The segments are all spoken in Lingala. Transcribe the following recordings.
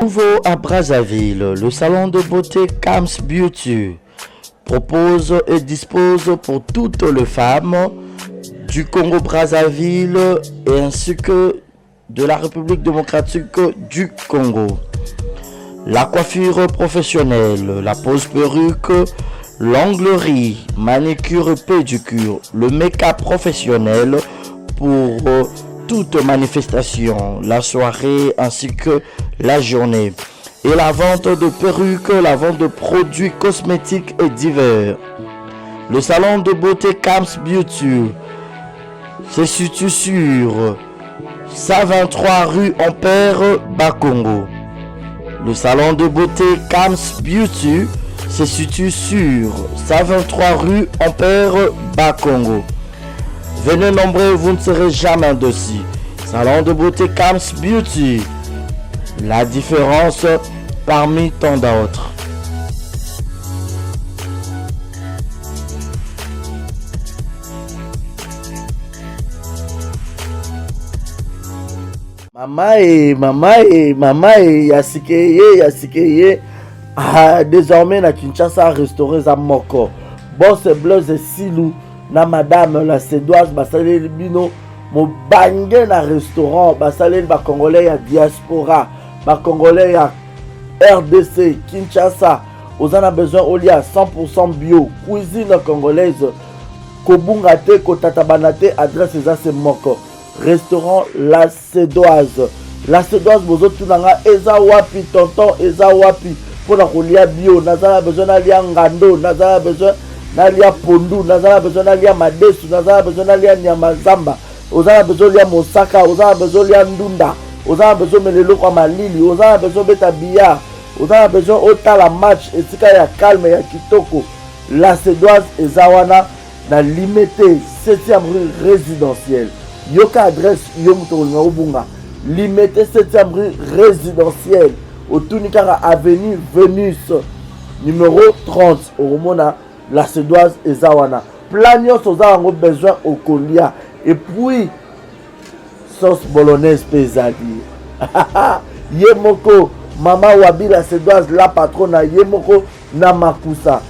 Nouveau à Brazzaville, le salon de beauté Kams Beauty propose et dispose pour toutes les femmes du Congo-Brazzaville et ainsi que de la République démocratique du Congo. La coiffure professionnelle, la pose perruque, l'onglerie, manicure et pédicure, le make-up professionnel pour toute manifestation, la soirée ainsi que la journée. Et la vente de perruques, la vente de produits cosmétiques et divers. Le salon de beauté Kams Beauty se situe sur 123 rue Ampère, Bakongo. Le salon de beauté Kams Beauty se situe sur 123 rue Ampère, Bakongo. Venez nombreux, vous ne serez jamais dessus. Salon de beauté Kams Beauty. La différence parmi tant d'autres. Mama, yasikeye. Ah, désormais, na Kinshasa, restauré za moko. Boss Blaise Silou, na madame la Sédoise, basalé bino, mo bangé na restaurant, basalé ba Congolais ya diaspora, ba Congolais ya RDC, Kinshasa. Vous en avez besoin au lia 100% bio, cuisine congolaise, kobunga te, kotatabana te, adresse za moko. Restaurant La Sédoise. La Sédoise, vous autres, eza wapi, tonton, eza wapi. Pour la kolia bio, nazala besoin d'alia ngando, nazala besoin d'alia pondu, nazala besoin d'alia madesu, nazala besoin d'alia nyamazamba, ozala besoin d'alia mosaka, ozala besoin d'alia ndunda, ozala besoin melelo kwa malili, ozala besoin beta billard, ozala besoin otala match, etika ya calme ya kitoko. La Sédoise ezawana na limité 7e rue résidentielle. Yoka adresse yomutolinga ubunga. Limité 7e rue résidentielle. Au Tunikara Avenue Vénus, numéro 30. Au Romona, La Sédoise et Zawana. Planios aux avons besoin au colia. Et puis, sauce bolognaise pesadi. Yemoko, Mama Wabi La Sédoise, la patronne, Yemoko Namakusa.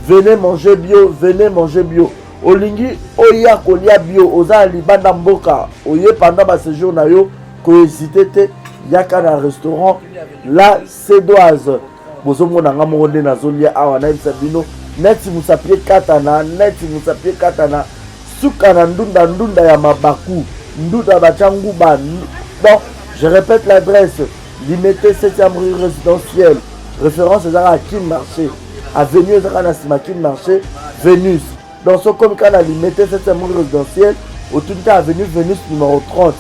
Venez manger bio, venez manger bio. Olingi, Oya Kolia bio, Oza Libanda Mboka. Oye pendant ma séjour na yo, cohésité. Yaka na restaurant La Sédoise. Bozo mona ngamonde na zolia awa na bisabino. Neti musapie katana. Suka na ndunda ya mabaku. Ndunda bachangu ba. Bon, je répète l'adresse. Limité 7e rue résidentielle. Référence à Kin Marché. Avenue Zakanasima Kin Marché. Vénus. Dans ce comme cas, limité 7e rue résidentielle. Au tout cas, avenue Vénus numéro 30.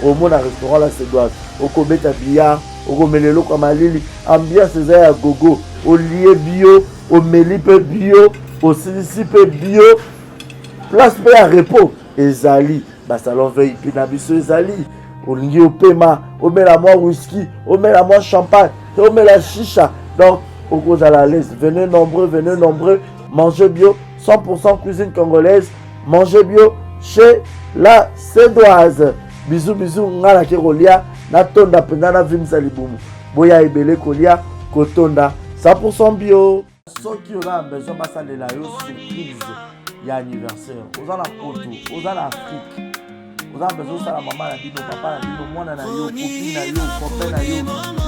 Au monde restaurant La Sédoise. Au Kobeta Billard, au Romelelo Kamalili, ambiance à gogo, au lié bio, au Melipe bio, au Silicipe bio, place pour à repos, Ezali, salon veille, Pinabiso Ezali, au lié au Pema, au Mélamois whisky, au Mélamois champagne, au Mélamois chicha, donc au cause à la l'aise, venez nombreux, mangez bio, 100% cuisine congolaise, mangez bio chez La Sédoise. Bisous, ngala kerolia. Na tonda pendana vimsa libumu boya ebele kolia kotonda 100% bio. Ceux qui aura besoin de ça de la surprise ya anniversaire oza na poto oza na Afrique oza besoin ça la maman na bino papa na bino mwana na yo copine na yo copain na yo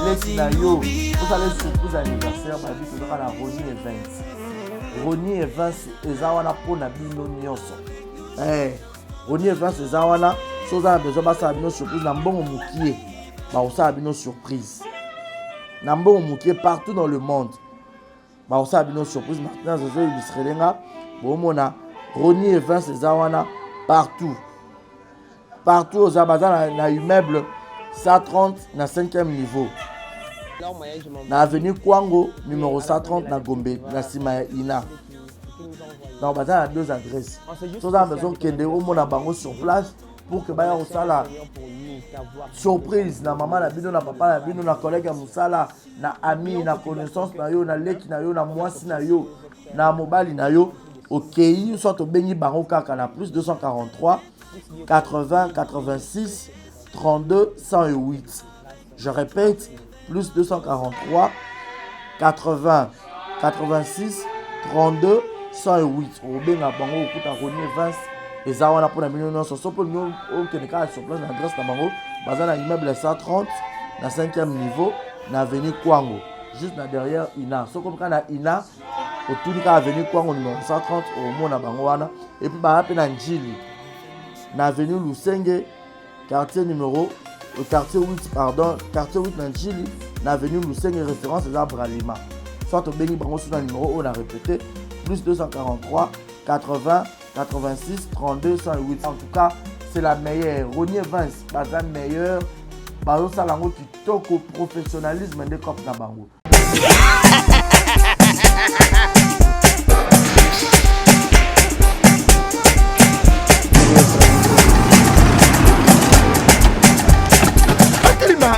lesi na yo oza les surprise anniversaire ba biso oza na Roni Events eza wana pona bino nyonso Roni Events eza wana so oza besoin ba ça bino surprise na mbongo mukie. Baosa a une surprise. Nambo mouké partout dans le monde. Baosa a une surprise. Maintenant, je vais illustrer les gars. Bon, mona. Roni et Vince Zawana partout. Partout aux abazans, na immeuble 130 na 5e niveau. Na avenue Kwango, numéro 130 na Gombe, na Sima Ina. Dans le bazar, il y a 2 adresses. Si vous avez besoin de mona bango sur place pour que baya osala surprise na maman na bino na papa na bino na collègue ya musala na ami na connaissance na yo na leki na yo na mwasi na yo na mobali na yo okei soit obengi bango kaka na plus 243 80 86 32 108. Je répète plus 243 80 86 32 108. Obenga bango okuta Ronier Vince eza wana pour na million nyonso so pour nous okende kaka sur place na adresse na bango baza na immeuble 130 na 5e niveau na avenue Kwango juste na derrière Ina. So comme na Ina autour de avenue Kwango numéro 130 au mona bango wana et puis ba na Njili na avenue Lusenge quartier 8 pardon, quartier 8 na Njili na avenue Lusenge référence eza Bralima. Soit au béni bango sur le numéro on a répété plus 243 80 86 32 108. En tout cas, c'est la meilleure. Ronier Vince, baza meilleur. Bazo salango kitoko professionnalisme de cop na bango.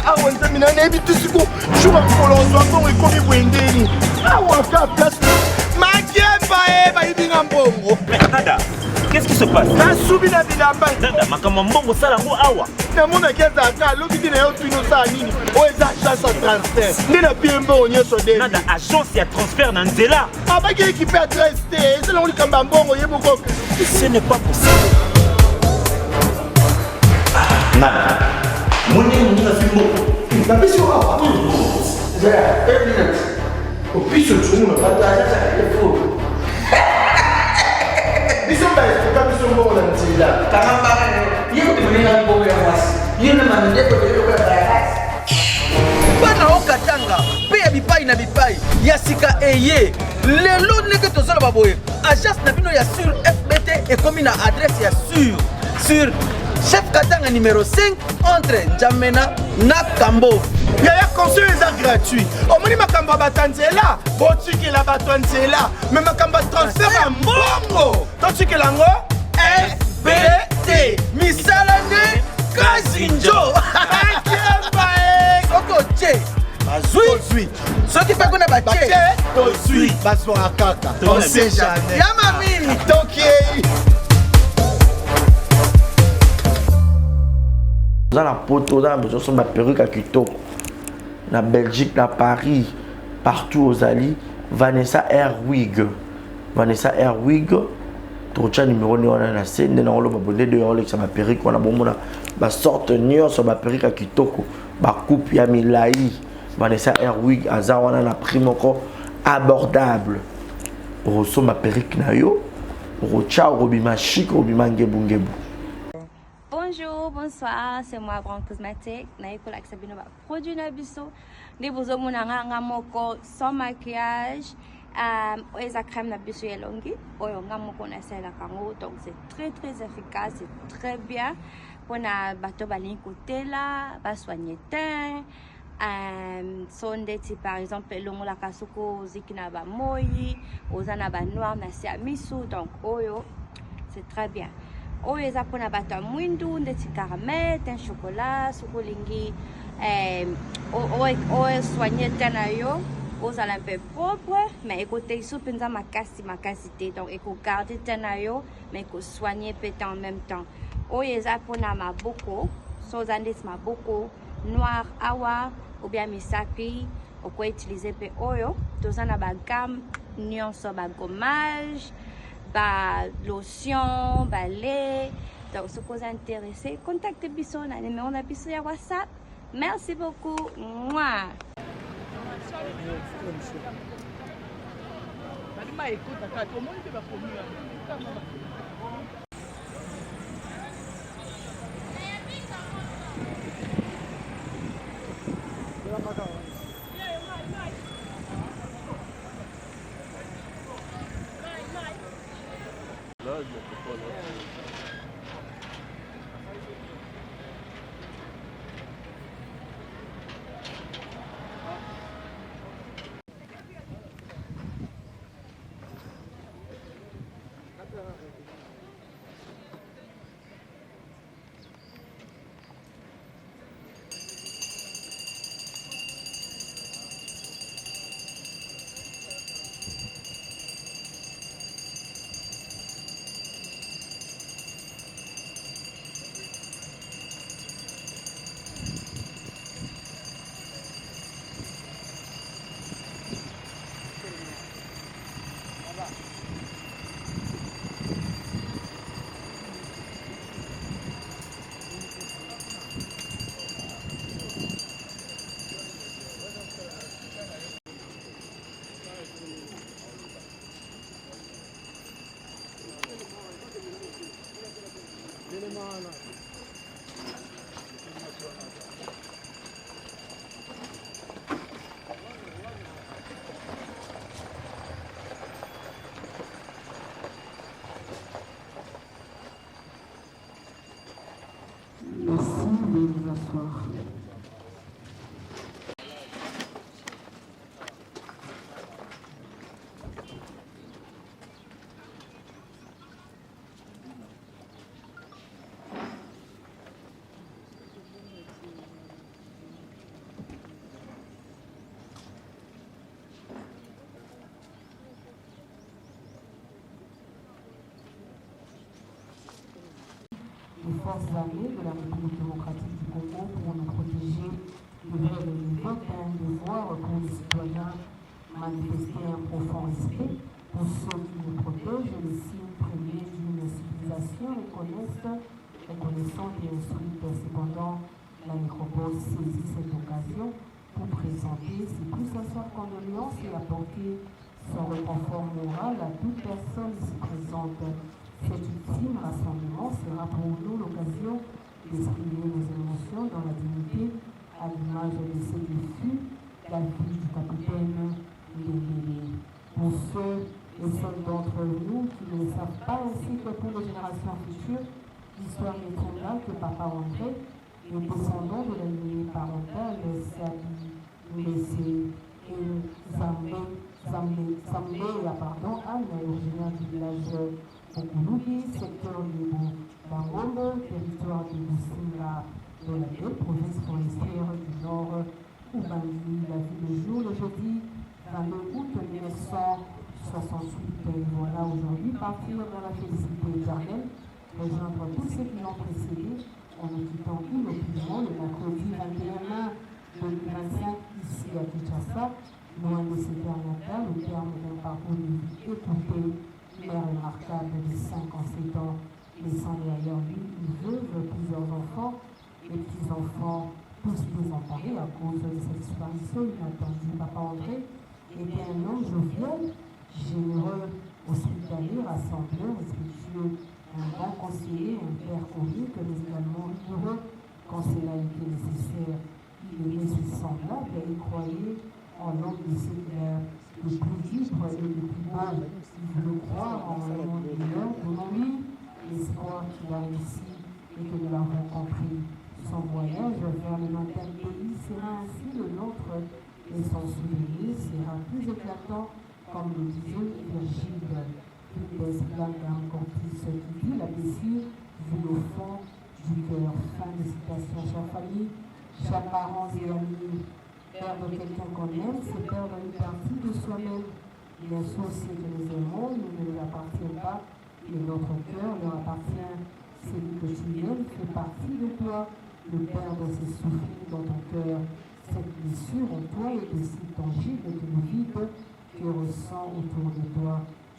Awa nzamina na ebi tusiku shuba kolonzo mbongo ekomi bwendeni awa ka place makemba bayibinga mbongo. Nada, qu'est-ce qui se passe? Nasubi na bilamba Nada, makambo mbongo salango awa. namona keza ka loki na yo tuno sa nini o eza chance à transfert nde na pie mbongo nyonso de Nada, agence ya transfert na nzela. abaki équipe adresse te ezala olikamba mbongo yeboko. Ce n'est pas possible. Nada, moni na fimbo. Babisi awa zera 10 minutes opiso tumu na pataja sa telefone biso ba estoka biso mbongo na nzela Kama hiyo tumelenga mbongo ya mwasi. Hiyo na mandepo ndio kwa baraka. Bana okatanga pe ya bipai na bipai ya sika eye lelo ndenge tozala baboye agence na bino ya sur FBT ekomi na adresse ya sur chef Katanga numéro 5 entre Njamena na Kambo. yaya conseil eza gratuit omoni makambo ya batanzela botikela bato nzela me makambo ya transfert ya mbongo totikela yango FBT Misala ne Kazinjo. akemba Soko che bazui soki pe kuna bache bache tozwi bazwaka kaka on sait jamais ya mamini tokei Dans la poto, dans la maison, sur ma perruque à Kitoko. Na Belgique, na Paris, partout aux alliés. Vanessa Airwig. Vanessa Airwig. Trocha numéro 9 on a na scène. Na olo babonde de olo sur ma perruque. On a bon mona. Ba sorte nion sur ma perruque à Kitoko. Ba coupe ya milai. Vanessa Airwig. Aza on a na prix moko abordable. Rosso ma perruque na yo. Rocha robima chic robima ngebu. Bonjour, bonsoir, c'est moi Brand Cosmétique. Naiko la Sabino va produit na biso. Des beaux hommes nga moko sans maquillage. Eza crème na biso yelongi. Oyo nga moko na sela kango. Donc c'est très efficace, c'est très bien. Pour na bato balin côté là, ba soigner teint. Sondeti par exemple longo la kasuko zikina ba moyi, ozana ba noir na siamisu. Donc oyo c'est très bien. Oyo eza pona bato ya mwindu ndeti caramel, teint chocolat, sukolingi oyo soigner teint na yo ozala un peu propre mais ekote so penza makasi te donc eko garder teint na yo mais eko soigner peut en même temps. Oyo eza pona maboko so oza ndeti maboko noir awa ou bien misapi oko utiliser pe oyo toza na ba gamme nyonso ba gommage ba lotion, ba lait. Donc, si vous êtes intéressé, contactez Bisso, on a le numéro de Bisso sur WhatsApp. Merci beaucoup. Mouah. Merci de vous asseoir. Les forces armées de la République démocratique du Congo pour nous protéger devraient le 21 devoir pour les citoyens manifester un profond respect pour ceux qui nous protègent, les signes premiers d'une civilisation reconnaissante et instruite. Cependant, la nécropole saisit cette occasion pour présenter ses plus sincères condoléances et apporter son réconfort moral à toute personne ici présente. Cet ultime rassemblement sera pour nous l'occasion d'exprimer nos émotions dans la dignité à l'image de ce qui fut la vie du capitaine Ndélé. Pour ceux et celles d'entre nous qui ne le savent pas, ainsi que pour les générations futures, l'histoire métrona que Papa André, le descendant de la lignée parentale, Anne, originaire du village Okulubi, secteur de Bangondo, territoire de Businga, de la ville, province forestière du Nord, Ubangui, la vie de jour, le jeudi 22 août 1968. Et voilà, aujourd'hui, partir dans la félicité éternelle, rejoindre tous ceux qui l'ont précédé, en nous quittant inutilement le mercredi 21 mai 2025 ici à Kinshasa, loin de ses terres natales, au terme d'un parcours de vie écoutée, mère remarquable de 5 ans, 7 ans, laissant derrière lui une veuve, plusieurs enfants, et petits-enfants, tous désemparés à cause de cette disparition inattendue. Papa André était un homme jovial, généreux, hospitalier, rassembleur, respectueux, un grand conseiller, un père comique, mais également rigoureux quand cela était nécessaire. Il aimait ses semblables et il croyait en l'homme de ses cœurs, le plus libre et le plus beau. Il voulait croire en un monde meilleur pour lui, l'espoir qu'il a réussi et que nous l'avons compris. Son voyage vers le lointain pays sera ainsi le nôtre et son souvenir sera plus éclatant, comme le disait Virgile. Cortis qui dit la blessure vue au fond du cœur. Fin de citation. Chère famille, chers parents et amis, perdre quelqu'un qu'on aime, c'est perdre une partie de soi-même. Bien sûr, ce que nous aimons ne nous appartient pas, mais notre cœur leur appartient. Celui que tu aimes fait partie de toi. Le perdre, c'est souffrir dans ton cœur. Cette blessure en toi est aussi tangible que le vide que ressent autour de toi.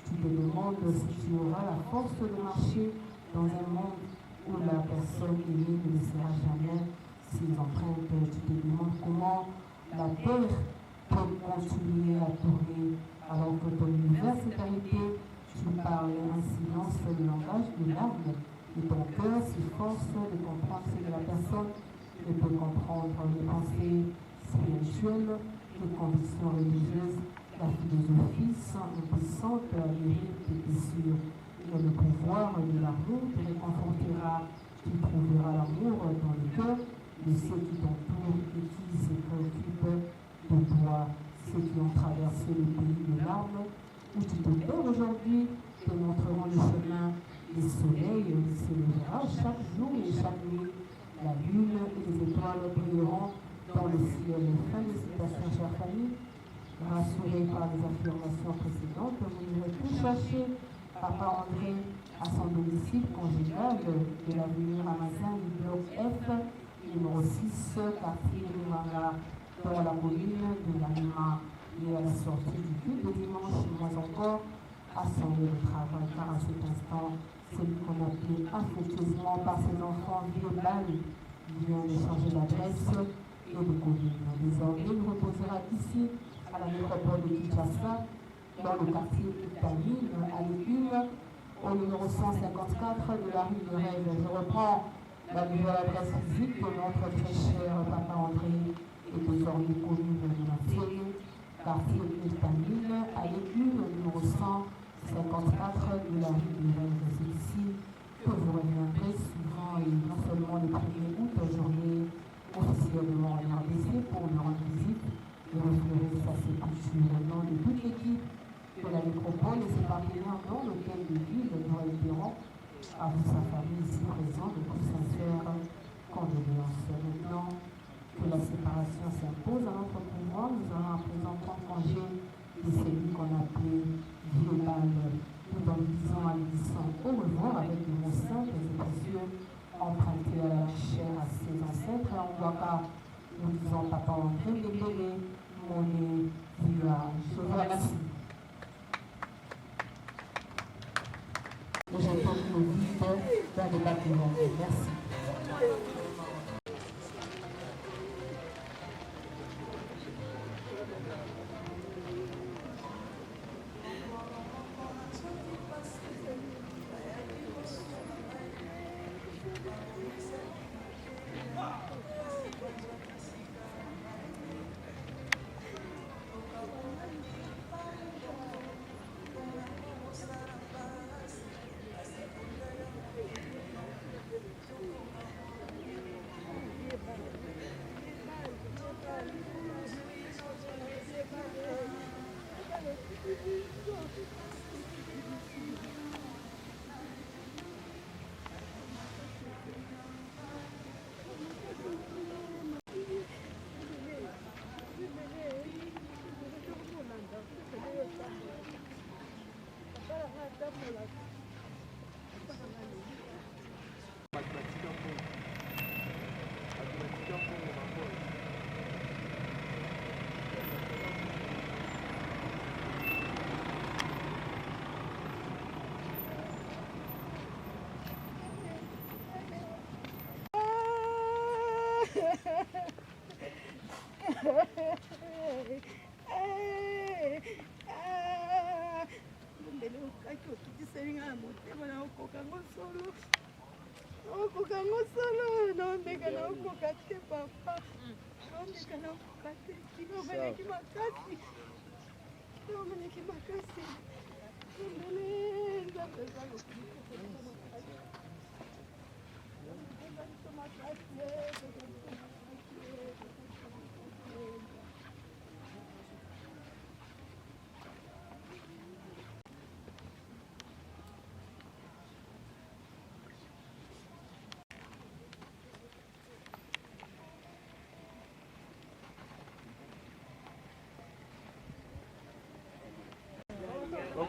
Tu te demandes si tu auras la force de marcher dans un monde où la personne aimée ne le sera jamais ses empreintes. Tu te demandes comment la terre peut continuer à tourner alors que ton univers s'est arrêté. Tu parles un silence, le langage de l'âme et ton cœur s'efforce de comprendre ce que la personne ne peut comprendre. Les pensées spirituelles, les convictions religieuses, la philosophie sans impuissante mérite tes blessures. Mais le pouvoir de l'amour te réconfortera. Tu trouveras l'amour dans le cœur de ceux qui t'entourent et qui se préoccupent de toi. Ceux qui ont traversé le pays de larmes, où tu te perds aujourd'hui, te montreront le chemin. Les soleils se lèvera chaque jour et chaque nuit. La lune et les étoiles brilleront dans le ciel. Fin de citation, chère famille. Rassuré par les affirmations précédentes, vous irez tout chercher Papa André à son domicile congénial de l'avenue Ramazan du bloc F, numéro 6, quartier Muranga, dans la commune de Lanima. Et à la sortie du culte de dimanche, moins encore, à son lieu de travail, car à cet instant, celui qu'on appelait affectueusement par ses enfants Violal vient de changer d'adresse et de commune. Désormais, il reposera ici à la métropole de Kinshasa, dans le quartier Italie, à l'une, au numéro 154 de la rue de Rêve. Je reprends la nouvelle adresse physique de notre très cher Papa André et désormais commune de la Série, quartier Estamine, à l'église au numéro 154 de la rue de Rêve. C'est ici que vous reviendrez souvent et non seulement le 1er août, journée officiellement en RDC pour me rendre visite et refléter sa sépulture au nom de toute l'équipe de la métropole et ses partenaires dans l'hôtel de ville de Noël-Perron, à vous, sa famille ici présente, de plus sincères condoléances. Maintenant que la séparation s'impose à notre pouvoir, nous allons à présent prendre congé de celui qu'on appelait Villémal, tout en lui disant à l'unisson au revoir avec des mots simples et précieux empruntés à la chair à ses ancêtres. Et en Ouaka, nous disons Papa André Dembélé, Moné, Villa. Je vous remercie. J'entends nos vies dans les bâtiments. Merci.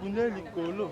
Bakunde likolo.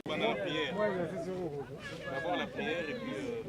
Pendant la prière. D'abord la prière et puis...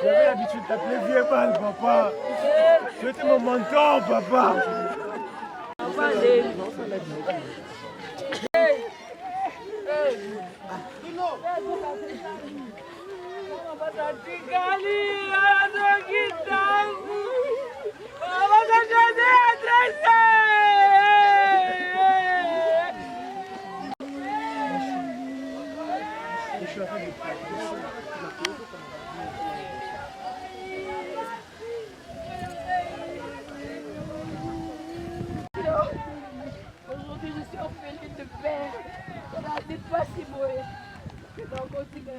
J'avais l'habitude de t'appeler vieux balle, papa. Tu étais mon mentor, papa. Aujourd'hui, je suis orpheline de père. C'est pas si beau. Donc, on dit que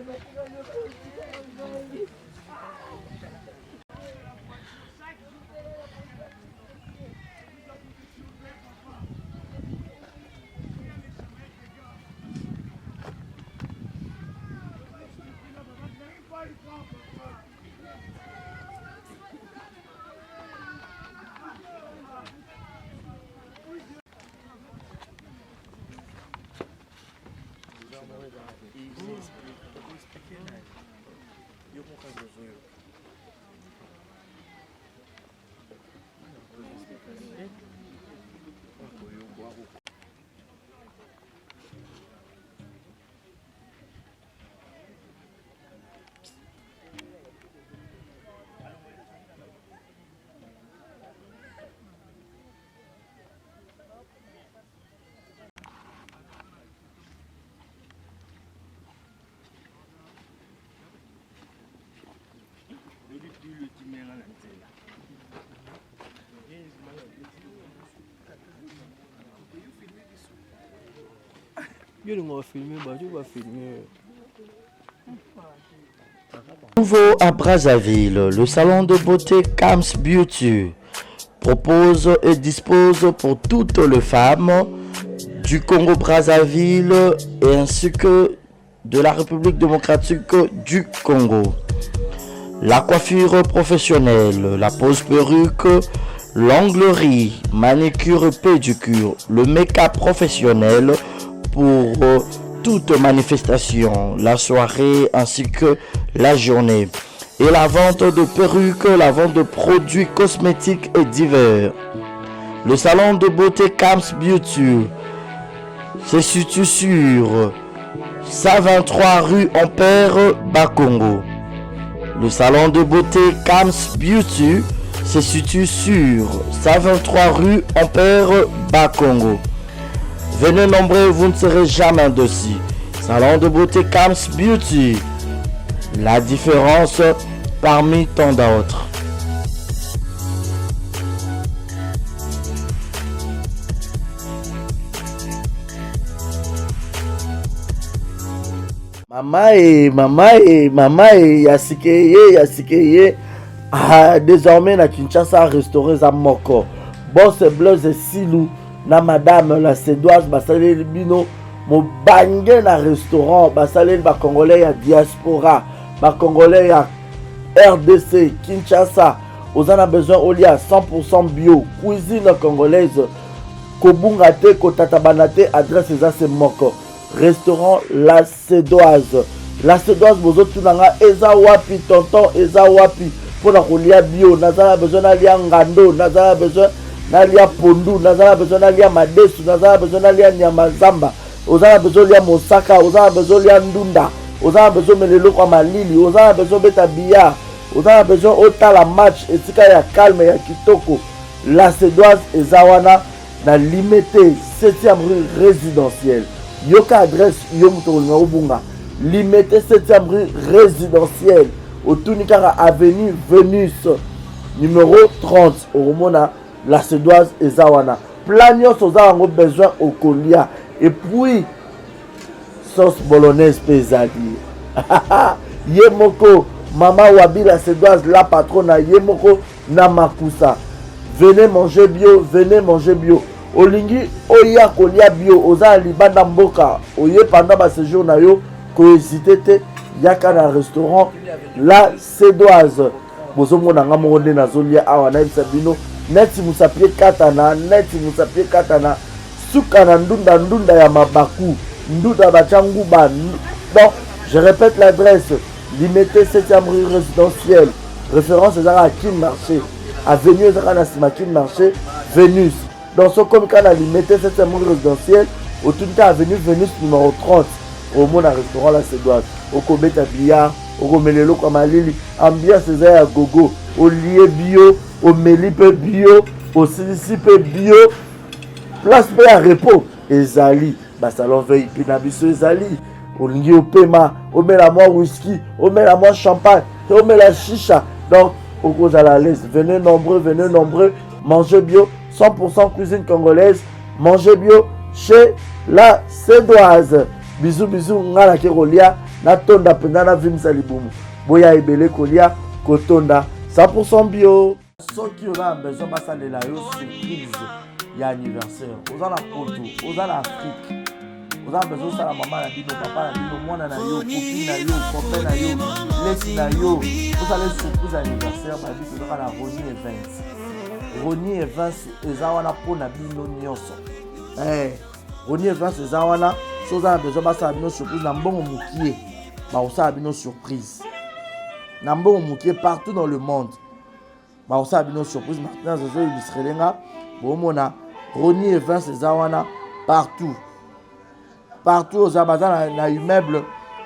Nouveau à Brazzaville, le salon de beauté Kams Beauty propose et dispose pour toutes les femmes du Congo-Brazzaville et ainsi que de la République démocratique du Congo. La coiffure professionnelle, la pose perruque, l'onglerie, manicure et pédicure, le make-up professionnel pour toute manifestation, la soirée ainsi que la journée. Et la vente de perruques, la vente de produits cosmétiques et divers. Le salon de beauté Kams Beauty se situe sur 123 rue Ampère Bakongo. Le salon de beauté Kams Beauty se situe sur 123 rue Ampère Bakongo. Venez nombreux, vous ne serez jamais indécis. Salon de beauté Kams Beauty. La différence parmi tant d'autres. Mama yasikeye. Ah, désormais na Kinshasa restauré za moko. Boss Blaise Silou na madame la Sédoise basale bino mo bange na restaurant basale ba congolais ya diaspora, ba congolais ya RDC Kinshasa. Vous en avez besoin au lieu à 100% bio, cuisine congolaise. Kobunga te kotatabana te, adresse za moko. Restaurant La Sédoise. La Sédoise bozo tunanga eza wapi tonton eza wapi pour la kolia bio. Nazala besoin d'alia ngando, nazala besoin d'alia pondu, nazala besoin d'alia madesu, nazala besoin d'alia nyamazamba, ozala besoin d'alia mosaka, ozala besoin d'alia ndunda, ozala besoin melelo kwa malili, ozala besoin beta billard, ozala besoin otala match etika ya calme ya kitoko. La Sédoise ezawana na limité 7e rue résidentielle. Yoka adresse yomutolinga obunga. Limité 7e rue résidentielle. Au Tunikara avenue Vénus numéro 30 au Romona. La Sédoise et Zawana. Plagnos aux a besoin au colia. Et puis sauce bolognaise pesadi. Yemoko Mama Wabi la Sédoise la patronne Yemoko Namakusa. Venez manger bio, venez manger bio. Olingi oya kolia bio oza libanda mboka. Oye pendant ma séjour na yo ko hésiter te yaka na restaurant La Sédoise. Bozomo na ngamonde na zolia awa na bisabino. Neti musapie katana suka na ndunda ya mabaku ndunda bachanguba. Donc je répète l'adresse. Limité 7e rue résidentielle. Référence à Kin Marché. Avenue Zakanasima Kin Marché. Vénus. Dans ce comme quand on a limité 7e rue résidentielle. Au tout cas avenue Vénus numéro 30. Au monde à restaurant La Sédoise. Au Kobeta Billard. Au Gomelelo Kamalili. Ambiance c'est à gogo. Au lié bio. Au Melipe bio. Au Silicipe bio. Place à repos. Ezali. Salon veille. Pinabiso Ezali. Au lingi au paiement, au met la moi whisky, au met la moi champagne, au met la chicha. Donc, au cause à la laisse, venez nombreux, mangez bio, 100% cuisine congolaise, mangez bio chez La Sédoise. Bisous, ngala kerolia, na tonda pendana vimsa libumu. Boya ebele kolia, kotonda, 100% bio. Ceux qui ont besoin de passer la surprise, il y a anniversaire. Aux en la Poto, aux en Afrique. Vous avez besoin de la maman, la bino, papa, la bino, moi, na yo, copine, na yo, copain, na yo, laisse na yo. Vous allez surprise anniversaire, ma vie, c'est dans la Ronnie Events. Ronnie Events, ezawana pour na bino nyonso. Ronnie Events, ezawana, si vous avez besoin de passer la bino surprise, na mbongo mukie, bah vous avez bino surprise. Na mbongo mukie partout dans le monde. Bah vous avez bino surprise, maintenant, je vais illustrer les gars. Bon, mona, Ronnie Events, ezawana, partout. Partout aux Abazans, na immeuble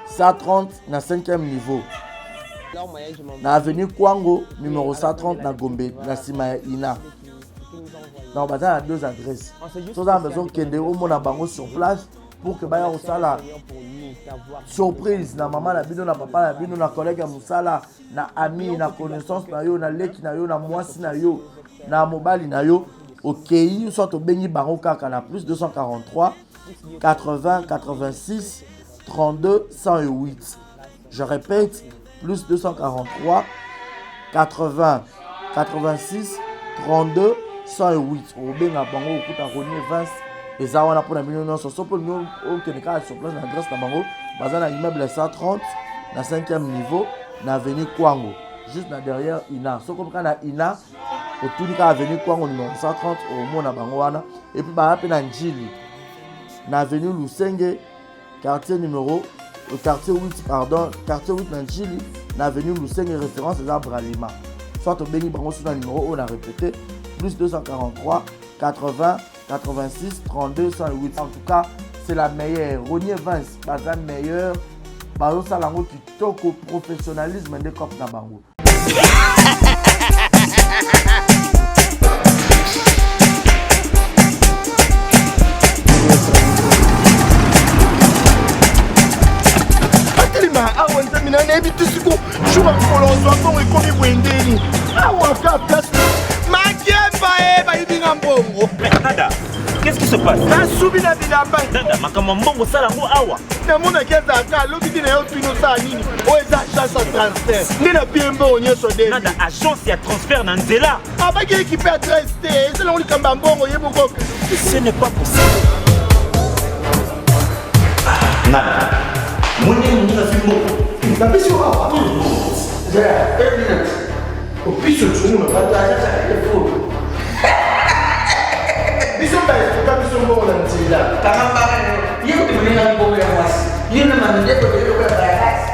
130 na 5e niveau. Na avenue Kwango, numéro 130 na Gombe, na Sima Ina. Donc, on a 2 adresses. Si vous avez besoin de Kende, on a bango sur place pour que vous ayez surprise na maman na bino na papa na bino na collègue ya musala na ami na connaissance na yo na leki na yo na mwasi na yo na mobali na yo okei soit obengi bango kaka na plus 243 80 86 32 108. Je répète, plus 243 80 86 32 108. Obenga bango okuta Ronier Vance eza wana pona bino nyonso sopo bino okeneka sur place na adresse na bango baza na immeuble 130 na 5e niveau na avenue Kwango juste na derrière Ina. Soko ka na Ina otuli ka avenue Kwango numéro 130 au na bango wana et puis ba pe na Njili na avenue Lusenge quartier 8 pardon, quartier 8 na Njili na avenue Lusenge référence eza Bralima. Soit au béni bango sur le numéro on a répété plus 243 80 86 32 108. En tout cas, c'est la meilleure. Ronier Vance, la meilleure. Bazo salango qui toque au professionnalisme des copes na bango. Awa nzamina na ebi tusiku shuba kolonzo mbongo ekomi bwendeni awa ka place makemba bayibinga mbongo. Nada, qu'est-ce qui se passe? Nasubi na bilamba Nada, makambo mbongo sala ngo awa. namona keza ka lobi na yo twino sa nini o eza agence ya transfert nde na pie mbongo nyonso de Nada, agence ya transfert na nzela. abaki équipe ya adresse te ezala likamba mbongo ye moko. Ce n'est pas possible. Nada, moni na fimbo. Na biso awa ja eminent opiso tsumu na bataja sa telefone biso ba ka biso mbongo na nzela Kama mbare, hiyo tumelenga mbongo ya mwasi. Hiyo na mandepo ndio kwa baraka.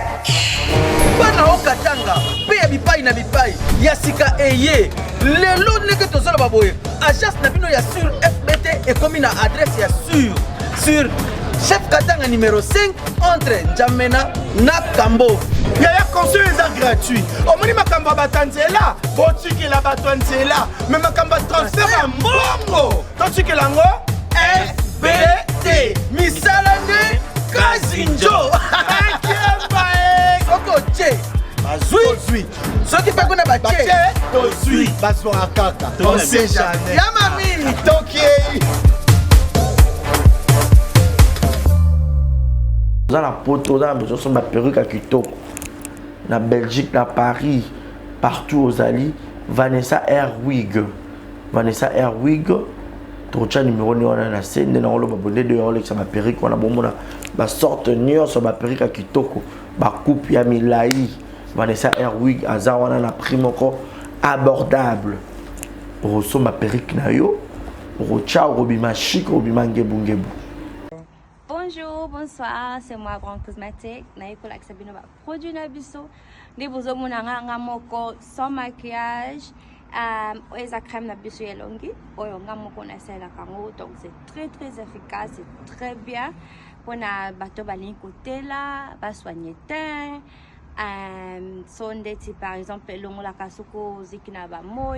bana okatanga mpe ya bipai na bipai ya sika eye lelo ndenge tozala baboye agence na bino ya sur fbt ekomi na adresse ya sur chef katanga numéro 5 entre Njamena na Kambo. yaya conseil eza gratuit omoni makambo ya bato ya nzela botikela bato ya nzela me makambo ya transfert ya mbongo totikela yango fbt misala nde kazinjo akemba soko tie bazwi soki mpe kuna batie tozwi bazwaka kaka on sait jamais yama mingi tokei Dans la poto, dans la maison, sur ma perruque à Kitoko. Na Belgique, na Paris, partout aux alliés. Vanessa Airwig. Vanessa Airwig. Trocha numéro ni on a na scène na rolo babonde de rolo sur ma perruque on a bon ba sorte nion sur ma perruque à Kitoko. Ba coupe ya milai. Vanessa Airwig azawana na prix moko abordable. Roso ma perruque na yo. Rocha robima chic robima ngebungebu. Bonjour, bonsoir, c'est moi Grand Cosmétique. Naïko Laksabino va produire na biso. Des beaux hommes nga moko sans maquillage. Oeza crème na biso yelongi. Oyo nga moko na sela kango. Donc c'est très efficace, c'est très bien. Pour na bato balin côté là, ba soigner teint. Sondeti par exemple longo la kasuko zikina ba moi,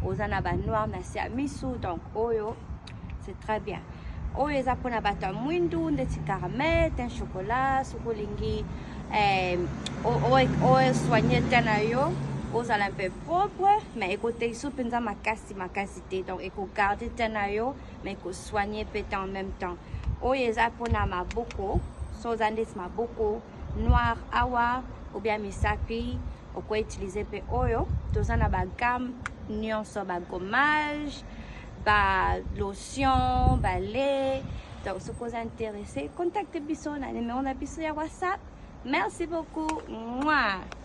ozana ba noir na siamisu. Donc oyo c'est très bien. Oyo eza pona bato ya mwindu ndeti caramel, teint chocolat, sukolingi oyo soigner teint na yo ozala un peu propre mais ekoteisa mpenza makasi te donc ekogarde teint na yo mais ekosoigner peut en même temps. Oyo eza pona maboko so oza ndeti maboko noir awa ou bien misapi okoutilize mpe oyo toza na bagamme nyonso bagommage ba lotion, ba lait. Donc, si vous êtes intéressé, contactez Bisson, le numéro de Bisson WhatsApp. Merci beaucoup. Mouah.